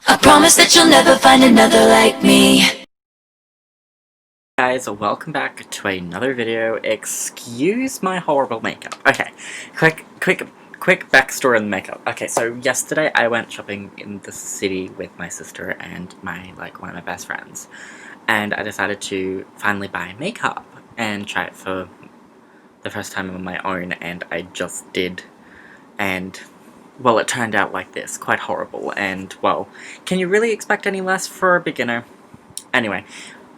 I promise that you'll never find another like me. Guys, welcome back to another video. Excuse my horrible makeup. Okay, quick backstory on the makeup. Okay, so yesterday I went shopping in the city with my sister and one of my best friends, and I decided to finally buy makeup and try it for the first time on my own, and I just did, and well, it turned out like this, quite horrible, and well, can you really expect any less for a beginner? Anyway,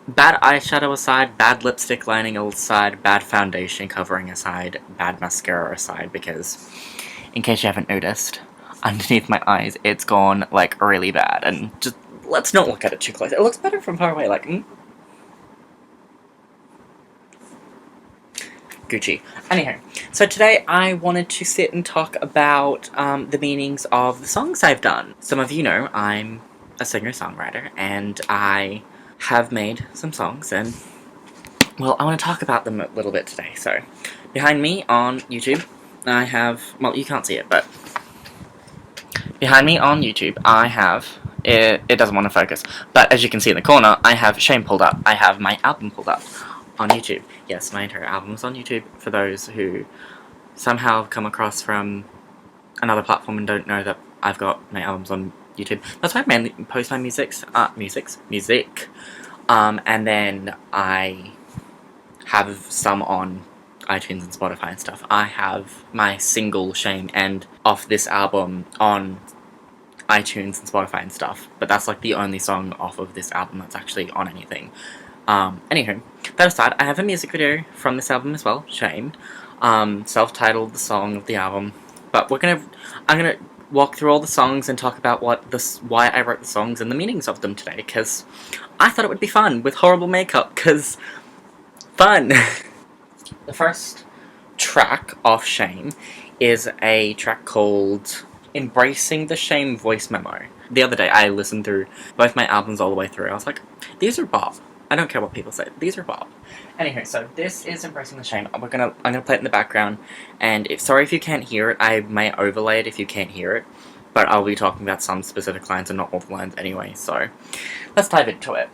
bad eyeshadow aside, bad lipstick lining aside, bad foundation covering aside, bad mascara aside, because, in case you haven't noticed, underneath my eyes, it's gone, like, really bad, and just, let's not look at it too close. It looks better from far away, like, Gucci. Anyhow, so today I wanted to sit and talk about the meanings of the songs I've done. Some of you know I'm a singer-songwriter, and I have made some songs, and, well, I want to talk about them a little bit today. So, behind me on YouTube, I have, well, you can't see it, but behind me on YouTube, I have, it doesn't want to focus, but as you can see in the corner, I have Shame pulled up. I have my album pulled up on YouTube. Yes, my entire album is on YouTube, for those who somehow come across from another platform and don't know that I've got my albums on YouTube. That's why I mainly post my music, and then I have some on iTunes and Spotify and stuff. I have my single Shame and off this album on iTunes and Spotify and stuff, but that's like the only song off of this album that's actually on anything. Anywho, that aside, I have a music video from this album as well, Shame, self-titled, the song of the album, but I'm gonna walk through all the songs and talk about why I wrote the songs and the meanings of them today, because I thought it would be fun with horrible makeup, because fun! The first track off Shame is a track called Embracing the Shame Voice Memo. The other day I listened through both my albums all the way through. I was like, these are Bob. I don't care what people say. These are Bob. Anyway, so this is Embracing the Shame. I'm gonna play it in the background, and sorry if you can't hear it. I may overlay it if you can't hear it, but I'll be talking about some specific lines and not all the lines anyway. So let's dive into it.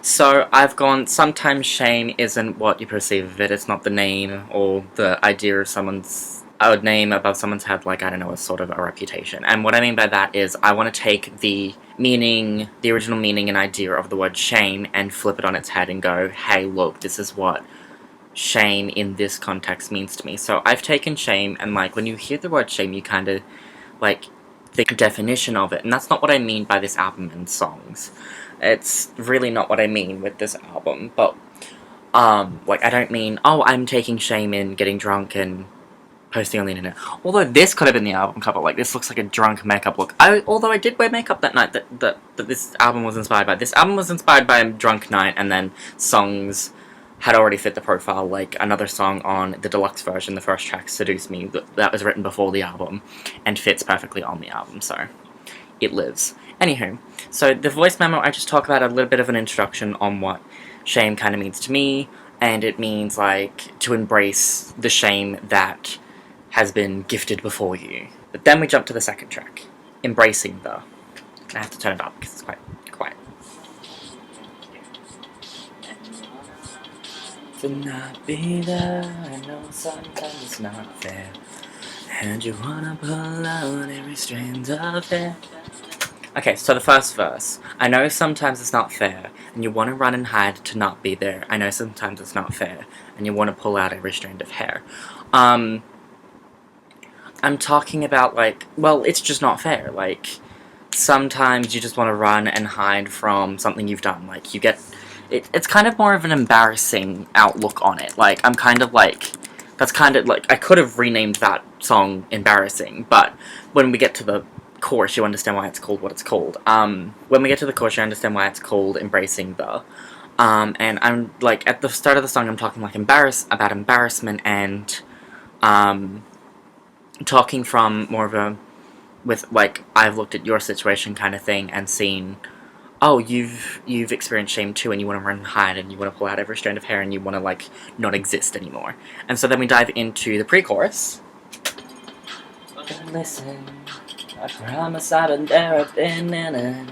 So I've gone, sometimes shame isn't what you perceive of it, it's not the name or the idea of a name above someone's head, like, I don't know, a sort of a reputation. And what I mean by that is I want to take the original meaning and idea of the word shame and flip it on its head and go, hey, look, this is what shame in this context means to me. So I've taken shame, and, like, when you hear the word shame, you kind of, like, the definition of it, and that's not what I mean by this album and songs. It's really not what I mean with this album, but, like, I don't mean, oh, I'm taking shame in getting drunk and posting on the internet. Although this could have been the album cover, like, this looks like a drunk makeup look. Although I did wear makeup that night that this album was inspired by. This album was inspired by a drunk night, and then songs had already fit the profile, like another song on the deluxe version, the first track, Seduce Me, that was written before the album, and fits perfectly on the album, so it lives. Anywho, so the voice memo, I just talk about a little bit of an introduction on what shame kind of means to me, and it means, like, to embrace the shame that has been gifted before you. But then we jump to the second track, Embracing the... I have to turn it up because it's quite quiet. To not be there, I know sometimes it's not fair, and you wanna pull out every strand of hair. Okay, so the first verse. I know sometimes it's not fair, and you want to run and hide to not be there. I know sometimes it's not fair, and you want to pull out every strand of hair. I'm talking about, like, well, it's just not fair. Like, sometimes you just want to run and hide from something you've done. Like, you get... It's kind of more of an embarrassing outlook on it. Like, I'm kind of like... That's kind of like... I could have renamed that song Embarrassing, but when we get to the chorus, you understand why it's called what it's called. When we get to the chorus, you understand why it's called Embracing the... and I'm, like, at the start of the song, I'm talking, like, about embarrassment and, talking from more of a, with like, I've looked at your situation kind of thing and seen, oh, you've experienced shame too, and you want to run and hide, and you want to pull out every strand of hair, and you want to like not exist anymore. And so then we dive into the pre-chorus. Listen, I promise I've been there, I've been in it.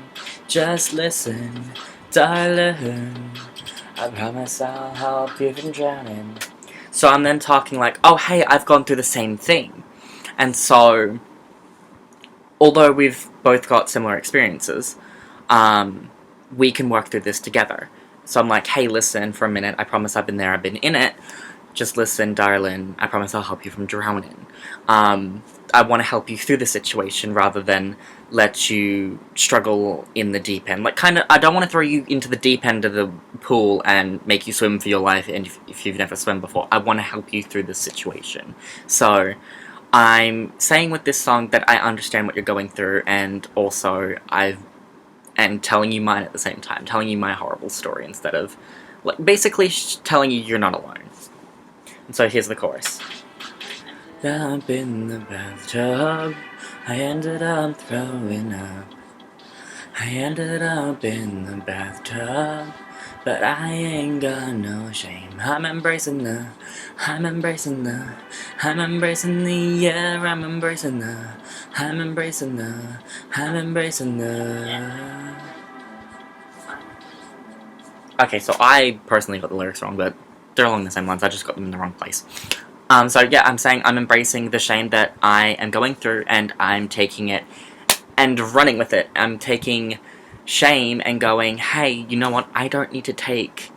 Just listen, darling. I promise I'll help you from drowning. So I'm then talking like, oh hey, I've gone through the same thing. And so, although we've both got similar experiences, we can work through this together. So I'm like, hey, listen for a minute, I promise I've been there, I've been in it. Just listen, darling, I promise I'll help you from drowning. I want to help you through the situation rather than let you struggle in the deep end. Like, kind of, I don't want to throw you into the deep end of the pool and make you swim for your life and if you've never swum before. I want to help you through this situation. So, I'm saying with this song that I understand what you're going through, and also and telling you mine at the same time, telling you my horrible story instead of, like, basically telling you you're not alone. And so here's the chorus. Up in the bathtub, I ended up throwing up. I ended up in the bathtub, but I ain't got no shame. I'm embracing the, yeah, I'm embracing the, I'm embracing the. Okay, so I personally got the lyrics wrong, but they're along the same lines, I just got them in the wrong place. So yeah, I'm saying I'm embracing the shame that I am going through, and I'm taking it and running with it. I'm taking shame and going, hey, you know what, I don't need to take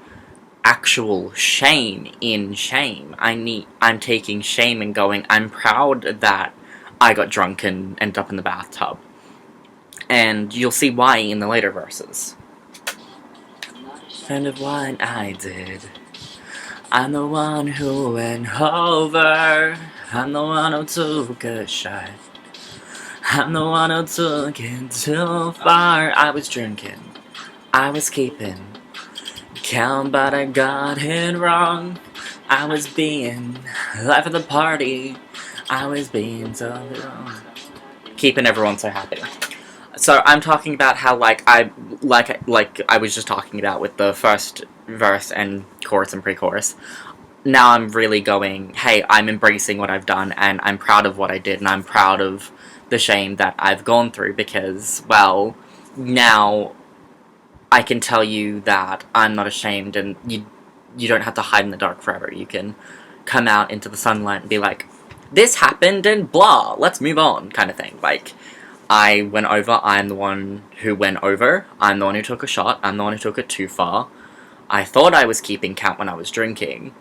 actual shame in shame. I'm taking shame and going, I'm proud that I got drunk and ended up in the bathtub. And you'll see why in the later verses. Kind of what I did. I'm the one who went over. I'm the one who took a shot. I'm the one who took it too far. I was drinking, I was keeping count, but I got it wrong. I was being life of the party. I was being so wrong. Keeping everyone so happy. So I'm talking about how like I was just talking about with the first verse and chorus and pre-chorus. Now I'm really going, hey, I'm embracing what I've done, and I'm proud of what I did, and I'm proud of the shame that I've gone through, because, well, now I can tell you that I'm not ashamed, and you don't have to hide in the dark forever. You can come out into the sunlight and be like, this happened, and blah, let's move on, kind of thing. Like, I went over, I'm the one who went over, I'm the one who took a shot, I'm the one who took it too far. I thought I was keeping count when I was drinking,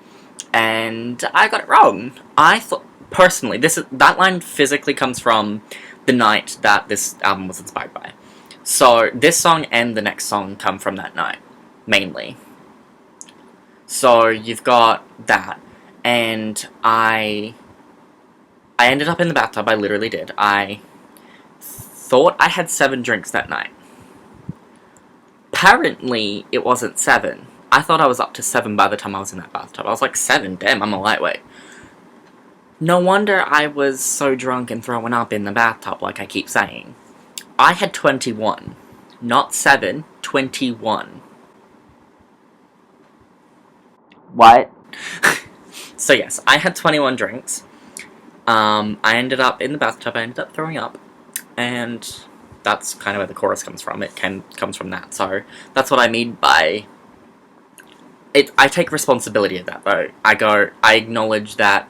and I got it wrong. I thought, personally, that line physically comes from the night that this album was inspired by. So, this song and the next song come from that night, mainly. So, you've got that, and I ended up in the bathtub, I literally did. I thought I had 7 drinks that night. Apparently, it wasn't 7. I thought I was up to 7 by the time I was in that bathtub. I was like, 7? Damn, I'm a lightweight. No wonder I was so drunk and throwing up in the bathtub, like I keep saying. I had 21. Not 7, 21. What? So yes, I had 21 drinks. I ended up in the bathtub, I ended up throwing up. And that's kind of where the chorus comes from. It comes from that. So that's what I mean by it. I take responsibility of that, though. I acknowledge that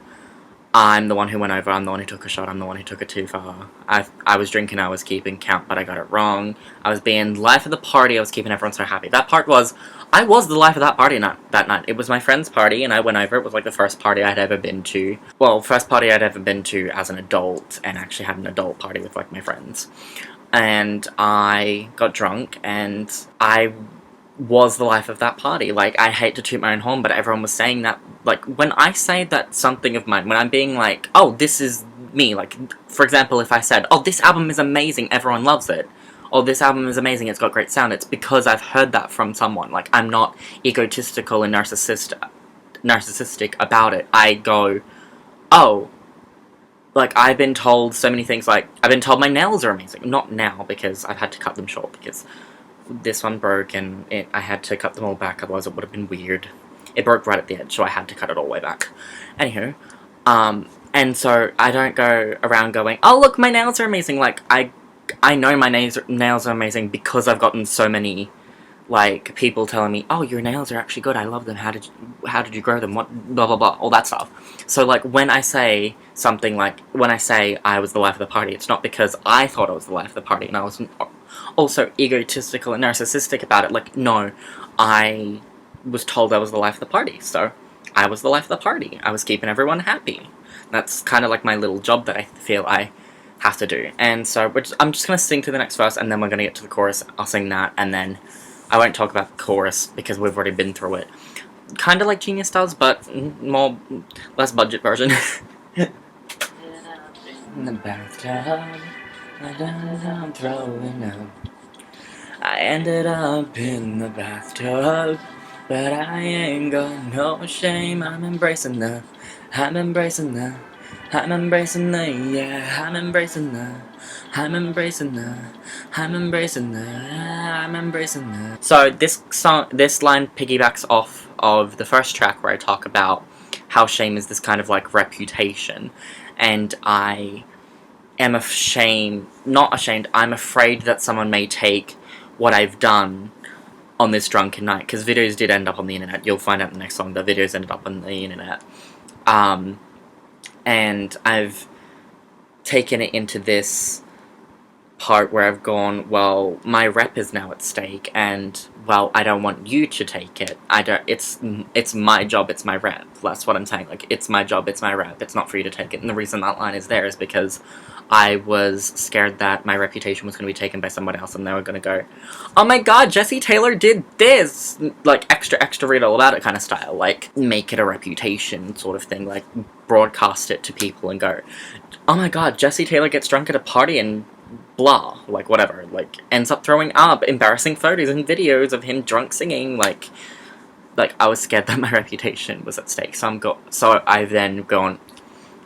I'm the one who went over, I'm the one who took a shot, I'm the one who took it too far. I was drinking, I was keeping count, but I got it wrong. I was being life of the party, I was keeping everyone so happy. That part was, I was the life of that party that night. It was my friend's party, and I went over. It was like the first party I'd ever been to. Well, first party I'd ever been to as an adult, and actually had an adult party with, like, my friends. And I got drunk, and I was the life of that party. Like, I hate to toot my own horn, but everyone was saying that, like, when I say that something of mine, when I'm being like, oh, this is me, like, for example, if I said, oh, this album is amazing, everyone loves it, oh, this album is amazing, it's got great sound, it's because I've heard that from someone. Like, I'm not egotistical and narcissistic about it. I go, oh, like, I've been told so many things, like, I've been told my nails are amazing. Not now, because I've had to cut them short, because this one broke, and I had to cut them all back, otherwise it would have been weird. It broke right at the edge, so I had to cut it all the way back. Anywho, and so I don't go around going, oh, look, my nails are amazing. Like, I know my nails are amazing because I've gotten so many, like, people telling me, oh, your nails are actually good, I love them, how did you grow them, what, blah, blah, blah, all that stuff. So, like, when I say something like, when I say I was the life of the party, it's not because I thought I was the life of the party, and I was also egotistical and narcissistic about it. Like, no, I was told I was the life of the party, so I was the life of the party. I was keeping everyone happy. That's kind of like my little job that I feel I have to do. And so I'm just going to sing to the next verse, and then we're going to get to the chorus. I'll sing that, and then I won't talk about the chorus because we've already been through it. Kind of like Genius does, but less budget version. In the bathtub, I'm throwing up. I ended up in the bathtub, but I ain't got no shame. I'm embracing the, yeah, I'm embracing the, I'm embracing the. So this line piggybacks off of the first track where I talk about how shame is this kind of like reputation, and I am not ashamed, I'm afraid that someone may take what I've done on this drunken night, because videos did end up on the internet. You'll find out in the next song, the videos ended up on the internet. And I've taken it into this part where I've gone, well, my rep is now at stake, and, well, I don't want you to take it. It's my job, it's my rep. That's what I'm saying. Like, it's my job, it's my rep. It's not for you to take it. And the reason that line is there is because I was scared that my reputation was going to be taken by someone else, and they were going to go, oh my god, Jessie Taylor did this! Like, extra read all about it kind of style. Like, make it a reputation sort of thing. Like, broadcast it to people and go, oh my god, Jessie Taylor gets drunk at a party and blah, like, whatever, like, ends up throwing up embarrassing photos and videos of him drunk singing, like, I was scared that my reputation was at stake, so I've then gone,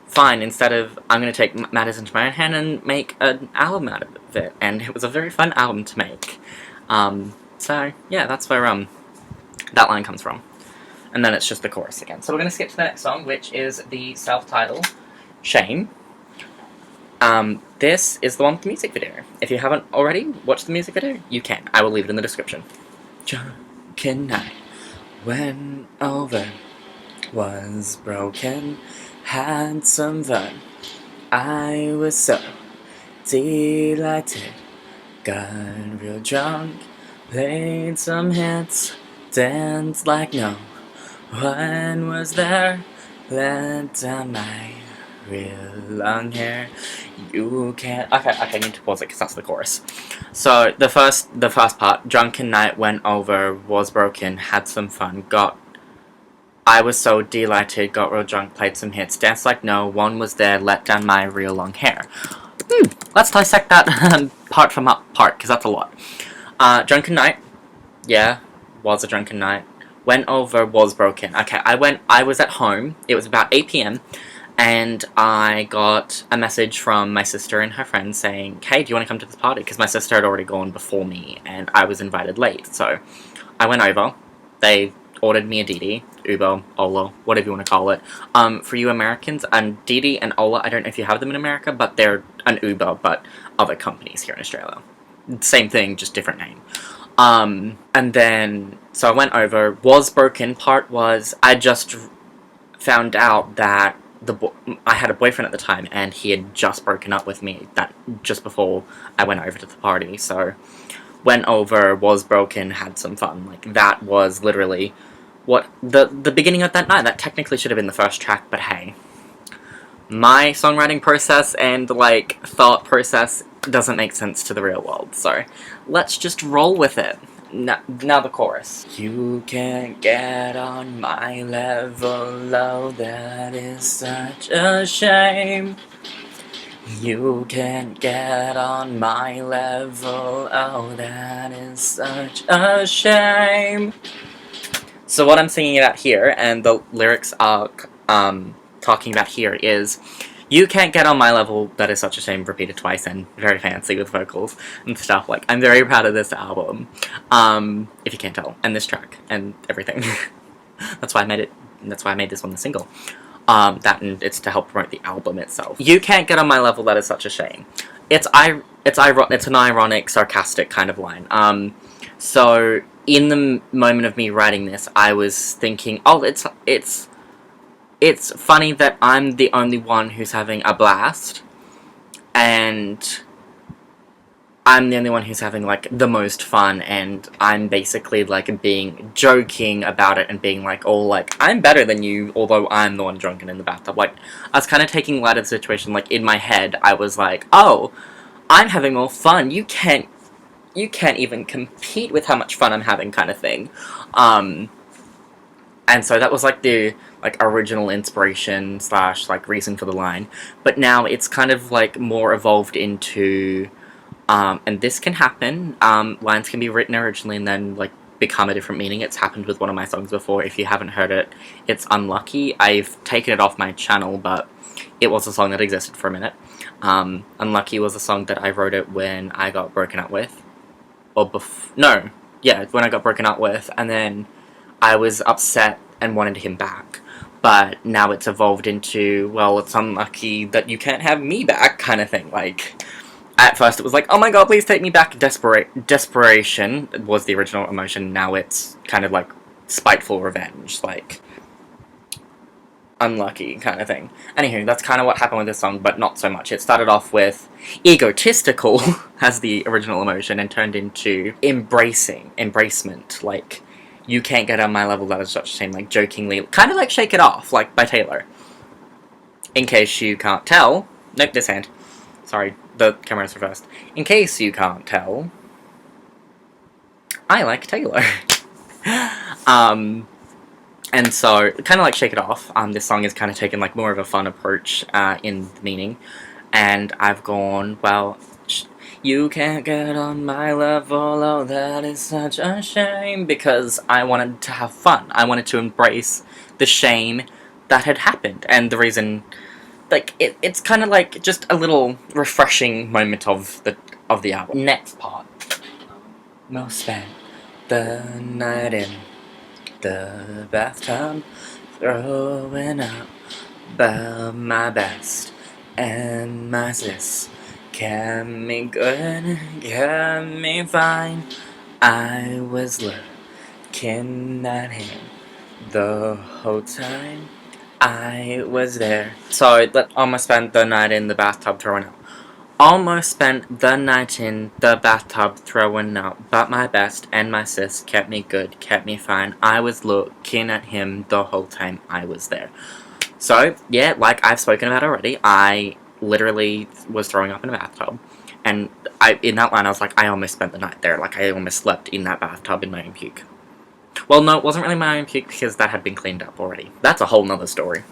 fine, instead of, I'm gonna take matters into my own hand and make an album out of it, and it was a very fun album to make, so, yeah, that's where, that line comes from, and then it's just the chorus again. So we're gonna skip to the next song, which is the self-titled, Shame. This is the one with the music video. If you haven't already watched the music video, you can. I will leave it in the description. Drunken night, went over, was broken, had some fun. I was so delighted, got real drunk, played some hits, danced like no one was there, let down my real long hair. You can't. Okay, I need to pause it because that's the chorus. So the first part, drunken night, went over, was broken, had some fun, I was so delighted, got real drunk, played some hits, danced like no one was there, let down my real long hair. Let's dissect that part from part, because that's a lot. Drunken night, yeah, was a drunken night. Went over, was broken. Okay, I was at home, it was about 8 p.m, and I got a message from my sister and her friends saying, hey, do you want to come to this party? Because my sister had already gone before me, and I was invited late. So I went over. They ordered me a Didi, Uber, Ola, whatever you want to call it. For you Americans, and Didi and Ola, I don't know if you have them in America, but they're an Uber, but other companies here in Australia. Same thing, just different name. And then, so I went over. Was broken part was, I just found out that I had a boyfriend at the time, and he had just broken up with me just before I went over to the party. So went over, was broken, had some fun. Like, that was literally what the beginning of that night. That technically should have been the first track, but hey, my songwriting process and like thought process doesn't make sense to the real world. So let's just roll with it. Now the chorus. You can't get on my level, oh, that is such a shame. You can't get on my level, oh, that is such a shame. So what I'm singing about here, and the lyrics are talking about here, is You Can't Get On My Level, that is such a shame, repeated twice and very fancy with vocals and stuff. Like, I'm very proud of this album, if you can't tell, and this track, and everything. That's why I made it, that's why I made this one the single. That and it's to help promote the album itself. You Can't Get On My Level, that is such a shame. It's an ironic, sarcastic kind of line. So, in the moment of me writing this, I was thinking, oh, it's funny that I'm the only one who's having a blast, and I'm the only one who's having, like, the most fun, and I'm basically, like, joking about it and being like, oh, like, I'm better than you, although I'm the one drunken in the bathtub. Like, I was kind of taking light of the situation, like, in my head, I was like, oh, I'm having more fun, you can't even compete with how much fun I'm having, kind of thing. And so that was, like, the, like, original inspiration / like, reason for the line. But now it's kind of, like, more evolved into, and this can happen, lines can be written originally and then, like, become a different meaning. It's happened with one of my songs before. If you haven't heard it, it's Unlucky. I've taken it off my channel, but it was a song that existed for a minute. Unlucky was a song that I wrote it when I got broken up with. When I got broken up with, and then I was upset and wanted him back. But now it's evolved into, well, it's unlucky that you can't have me back, kind of thing. Like, at first it was like, oh my god, please take me back. Desperation was the original emotion. Now it's kind of like spiteful revenge, like unlucky kind of thing. Anywho, that's kind of what happened with this song, but not so much. It started off with egotistical as the original emotion and turned into embracement, like, you can't get on my level, that is such a shame, like, jokingly, kind of like Shake It Off, like, by Taylor. In case you can't tell, nope, this hand, sorry, the camera's reversed. In case you can't tell, I like Taylor. And so, kind of like Shake It Off, this song is kind of taken, like, more of a fun approach, in the meaning, and I've gone, well, you can't get on my level, oh, that is such a shame, because I wanted to have fun. I wanted to embrace the shame that had happened, and the reason, like, it's kind of like just a little refreshing moment of the album. Next part. We'll spend the night in the bathtub, throwing up about my best and my sis. Kept me good, kept me fine. I was looking at him the whole time I was there. So, almost spent the night in the bathtub throwing up. Almost spent the night in the bathtub throwing up, but my best and my sis kept me good, kept me fine. I was looking at him the whole time I was there. So, yeah, like I've spoken about already, I literally was throwing up in a bathtub, and in that line I was like, I almost spent the night there, like I almost slept in that bathtub in my own puke. Well, no, it wasn't really my own puke because that had been cleaned up already. That's a whole nother story.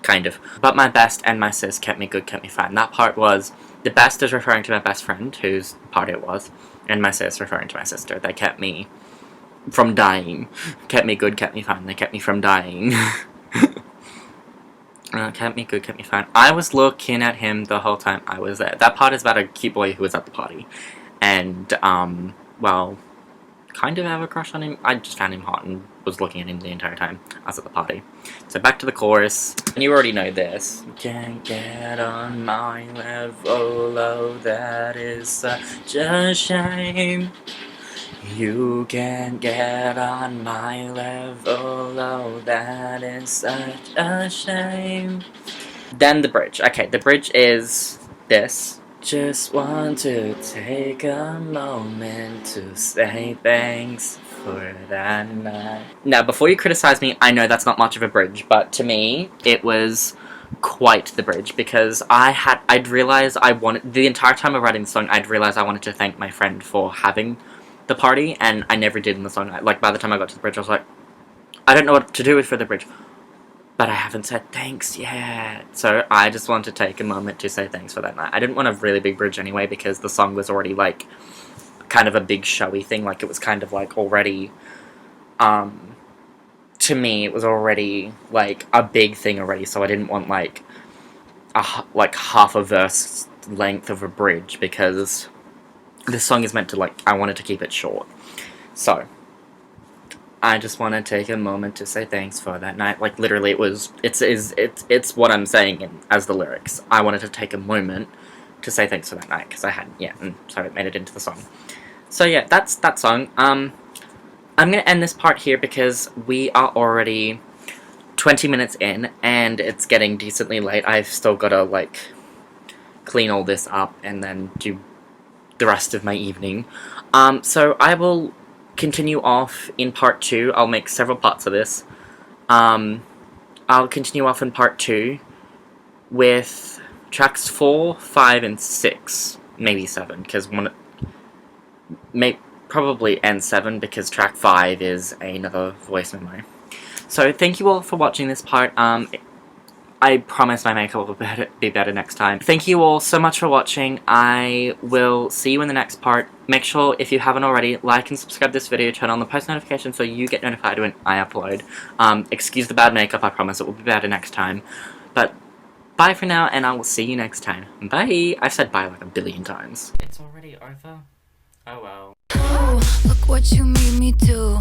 Kind of. But my best and my sis kept me good, kept me fine. That part was, the best is referring to my best friend, whose part it was, and my sis referring to my sister. They kept me from dying. Kept me good, kept me fine. They kept me from dying. Kept me good, kept me fine. I was looking at him the whole time I was there. That part is about a cute boy who was at the party. And, well, kind of have a crush on him. I just found him hot and was looking at him the entire time I was at the party. So back to the chorus. And you already know this. Can't get on my level, oh, that is such a shame. You can't get on my level, oh, that is such a shame. Then the bridge. Okay, the bridge is this. Just want to take a moment to say thanks for that night. Now, before you criticize me, I know that's not much of a bridge, but to me, it was quite the bridge, because I'd realized the entire time of writing the song, I'd realized I wanted to thank my friend for having the party, and I never did in the song. Like, by the time I got to the bridge, I was like, I don't know what to do for the bridge, but I haven't said thanks yet. So I just wanted to take a moment to say thanks for that night. I didn't want a really big bridge anyway, because the song was already, like, kind of a big showy thing. Like, it was kind of, like, already, to me, it was already, like, a big thing already, so I didn't want, like, like half a verse length of a bridge, because this song is meant to, like, I wanted to keep it short. So I just want to take a moment to say thanks for that night. Like, literally, it's what I'm saying as the lyrics. I wanted to take a moment to say thanks for that night, because I had, and so it made it into the song. So yeah, that's that song. I'm gonna end this part here because we are already 20 minutes in, and it's getting decently late. I've still gotta, like, clean all this up and then do the rest of my evening. So I will continue off in part 2. I'll make several parts of this. I'll continue off in part 2 with tracks 4, 5, and 6. Maybe 7, because probably end 7, because track 5 is another voice memo. So thank you all for watching this part. I promise my makeup will be better next time. Thank you all so much for watching. I will see you in the next part. Make sure, if you haven't already, like and subscribe this video, turn on the post notifications so you get notified when I upload. Excuse the bad makeup, I promise it will be better next time. But bye for now, and I will see you next time. Bye! I've said bye like a billion times. It's already over? Oh well. Ooh, look what you made me do.